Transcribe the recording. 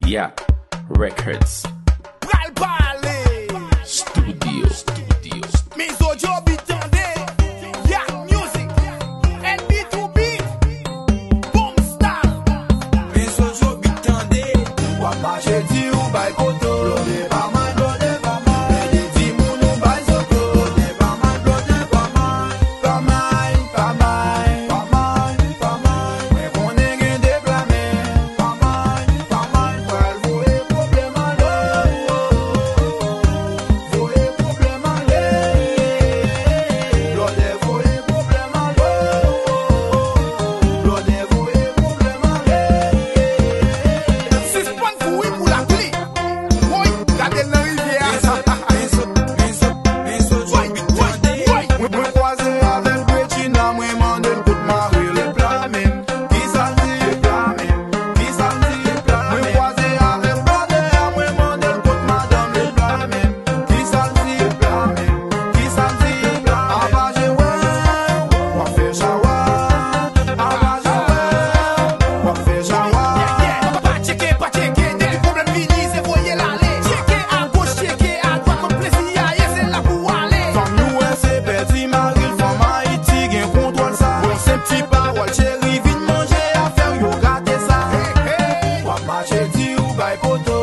Yeah, Records. Pral parler. Studio. Mes audio bitande. Yeah, music. LB2B. Boom style. Mes audio bitande. Wapa chedi ou bay koto. Blode pa man, blode pa man. Edi di moun ou bay soto. Blode pa man, blode pa man. Pa man, pa man. Pa man, pa man. Mwen konen gen deplame. Pa man, pa man. Pral voye problem ale. Voye problem ale. Blode voye problem ale. Blode voye problem ale. Suspend fouille pour la clé. Boy, gardez le rivière. Mwen croise avec Betina, mwen mande l kout mari le plamen. Ki sa di le plamen, ki sa di le plamen. Mwen croise avec Blode, mwen mande l kout madame le plamen. Ki sa di le plamen, ki sa di le plamen. Abaje wè, wap fè chawa. Abaje wè, wap fè chawa. Pa cheke, dès que problème fini, c'est voyer l'aller. Cheke à gauche, cheke à droite, comme plaisir, c'est là pour aller. Femme nous, c'est petit Maril, femme Haïti, gen contrôle ça. Bon, c'est petit parole, chéri, vite manger, à faire yo gâter ça. Wap marcher di ou bay poto.